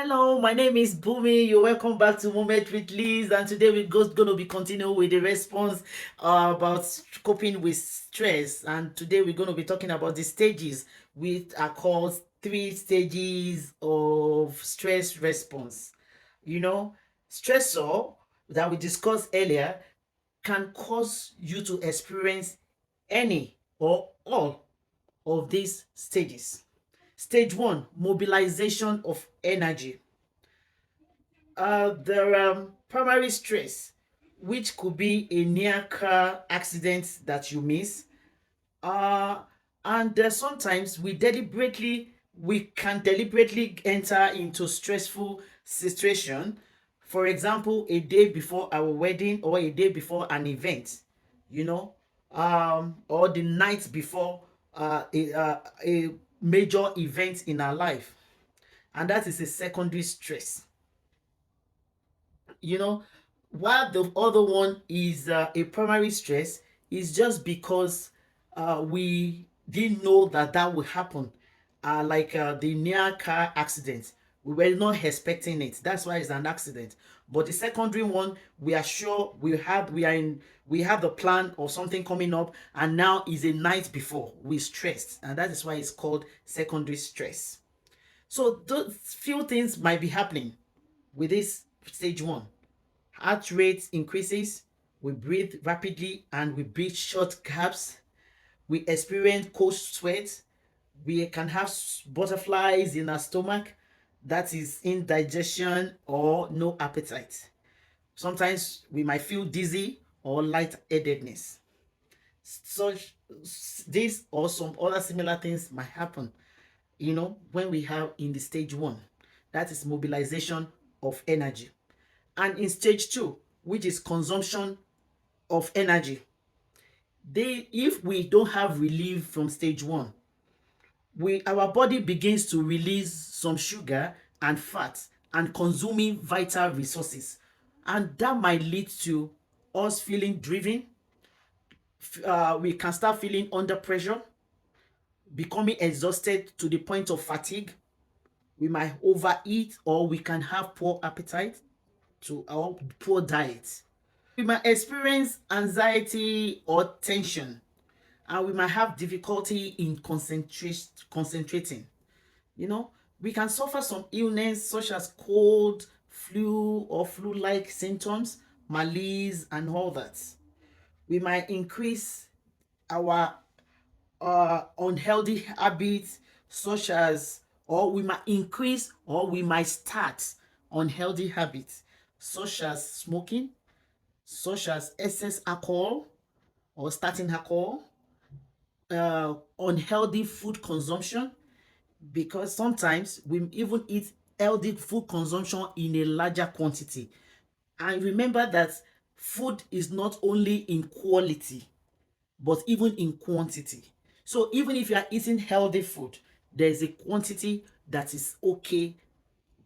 Hello, my name is Bumi. You're welcome back to Moment with Liz, and today we're going to be continuing with the response about coping with stress. And today we're going to be talking about the stages, which are called three stages of stress response. You know, stressor that we discussed earlier can cause you to experience any or all of these stages. Stage one, mobilization of energy. There primary stress, which could be a near car accident that you miss. Uh, and sometimes we can deliberately enter into stressful situation. For example, a day before our wedding or a day before an event, you know, or the night before a major event in our life, and that is a secondary stress. you know while the other one is a primary stress, is just because we didn't know that that would happen, like the near car accident. We were not expecting it, that's why it's an accident. But the secondary one, we are sure we have the plan of something coming up, and now is a night before we stressed, and that is why it's called secondary stress. So those few things might be happening with this stage one. Heart rate increases, we breathe rapidly and we breathe short gaps, we experience cold sweat, we can have butterflies in our stomach, that is indigestion or no appetite. Sometimes we might feel dizzy or lightheadedness. Such this or some other similar things might happen, when we have in the stage one. That is mobilization of energy. And in stage two, which is consumption of energy, if we don't have relief from stage one, our body begins to release some sugar and fat and consuming vital resources, and that might lead to us feeling driven. We can start feeling under pressure, becoming exhausted to the point of fatigue. We might overeat, or we can have poor appetite to or poor diet. We might experience anxiety or tension, and we might have difficulty in concentrating. You know, we can suffer some illness such as cold, flu, or flu-like symptoms, malaise, and all that. We might increase our unhealthy habits, such as, or we might increase, or we might start unhealthy habits, such as smoking, such as excess alcohol or starting alcohol, unhealthy food consumption, because sometimes we even eat healthy food consumption in a larger quantity. And remember that food is not only in quality, but even in quantity. So even if you are eating healthy food, there's a quantity that is okay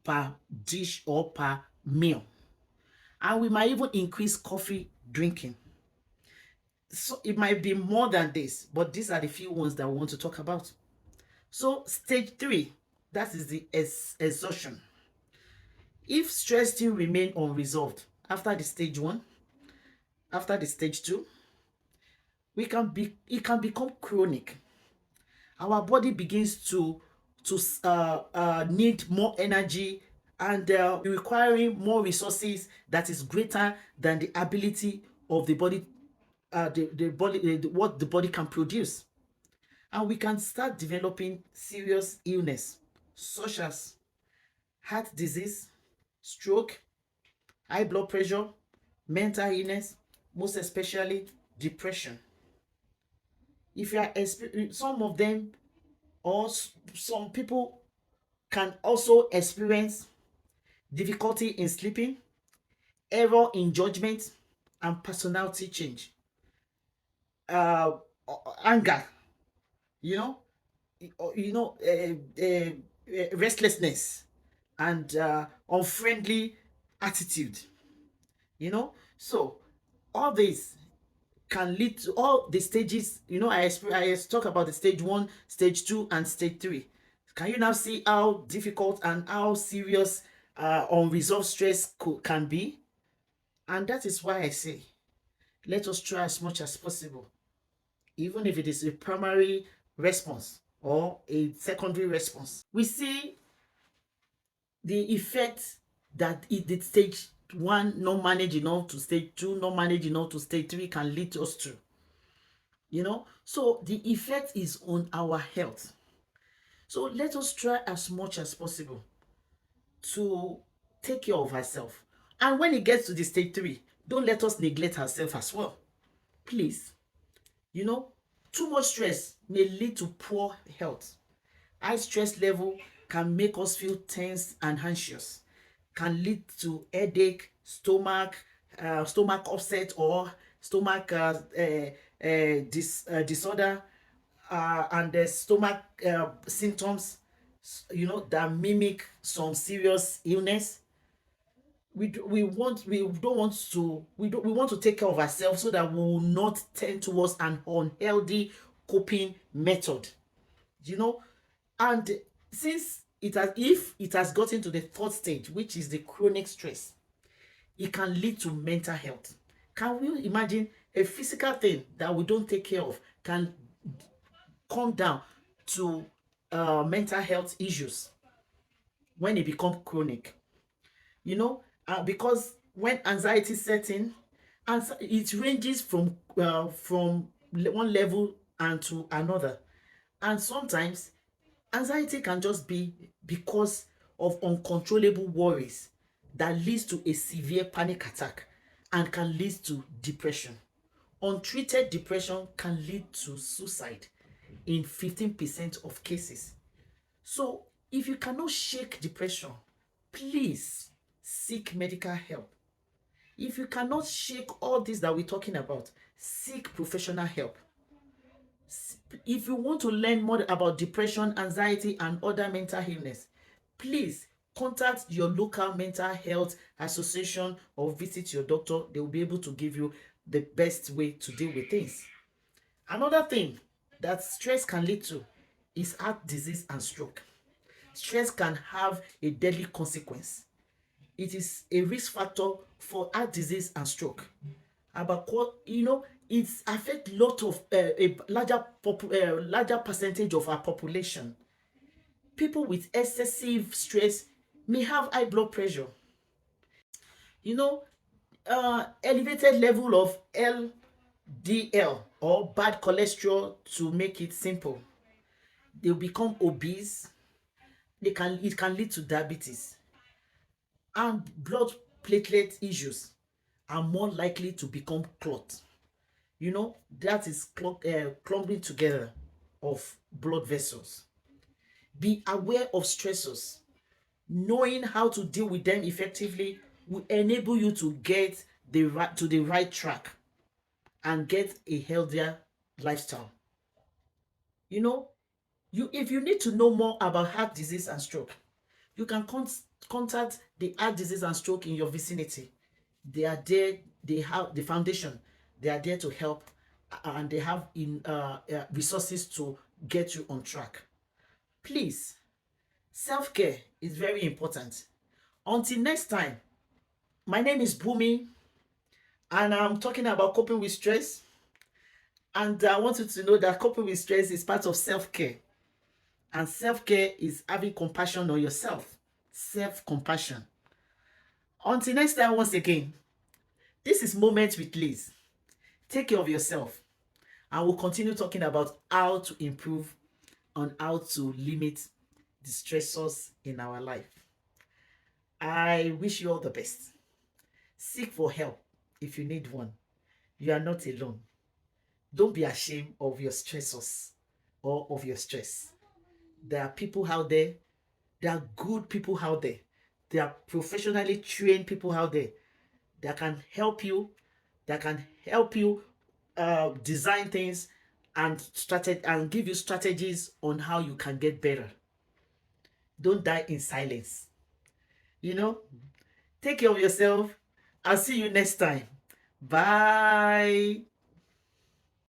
per dish or per meal. And we might even increase coffee drinking. So it might be more than this, but these are the few ones that we want to talk about. So stage three, that is the exhaustion. If stress still remain unresolved after the stage one, after the stage two, it can become chronic. Our body begins to need more energy, and requiring more resources that is greater than the ability of the body, the body, what the body can produce. And we can start developing serious illness, such as heart disease, stroke, high blood pressure, mental illness, most especially depression. If you are some of them, or some people can also experience difficulty in sleeping, error in judgment, and personality change. uh Anger, you know restlessness, and unfriendly attitude. So all this can lead to all the stages. I talk about the stage one, stage two, and stage three. Can you now see how difficult and how serious unresolved stress can be? And that is why I say, let us try as much as possible, even if it is a primary response or a secondary response. We see the effect that it did stage one not manage enough to stage two, not manage enough to stage three can lead us to. So the effect is on our health. So let us try as much as possible to take care of ourselves. And when it gets to the stage three, don't let us neglect ourselves as well. Please. Too much stress may lead to poor health. High stress level can make us feel tense and anxious, can lead to headache, stomach upset, or stomach disorder, and the stomach symptoms, that mimic some serious illness. We want to take care of ourselves so that we will not tend towards an unhealthy coping method. you know and since if it has gotten to the third stage, which is the chronic stress, it can lead to mental health. Can we imagine a physical thing that we don't take care of can come down to mental health issues when it becomes chronic? Because when anxiety sets in, and it ranges from one level and to another. And sometimes anxiety can just be because of uncontrollable worries that leads to a severe panic attack and can lead to depression. Untreated depression can lead to suicide in 15% of cases. So, if you cannot shake depression, please seek medical help. If you cannot shake all this that we're talking about, seek professional help. If you want to learn more about depression, anxiety, and other mental illness, please contact your local mental health association or visit your doctor. They will be able to give you the best way to deal with things. Another thing that stress can lead to is heart disease and stroke. Stress can have a deadly consequence. It is a risk factor for heart disease and stroke. About it affects lot of a larger percentage of our population. People with excessive stress may have high blood pressure. You know, elevated level of LDL or bad cholesterol, to make it simple. They become obese. It can lead to diabetes, and blood platelet issues are more likely to become clot. That is clumping together of blood vessels. Be aware of stressors. Knowing how to deal with them effectively will enable you to get to the right track and get a healthier lifestyle. If you need to know more about heart disease and stroke, you can contact the heart disease and stroke in your vicinity. They are there. They have the foundation. They are there to help, and they have resources to get you on track. Please, self-care is very important. Until next time, my name is Bumi, and I'm talking about coping with stress. And I want you to know that coping with stress is part of self-care. And self-care is having compassion on yourself. Self-compassion. Until next time, once again, this is Moments with Liz. Take care of yourself. And we'll continue talking about how to improve on how to limit the stressors in our life. I wish you all the best. Seek for help if you need one. You are not alone. Don't be ashamed of your stressors or of your stress. There are people out there. There are good people out there. There are professionally trained people out there that can help you, design things and give you strategies on how you can get better. Don't die in silence. Take care of yourself. I'll see you next time. Bye.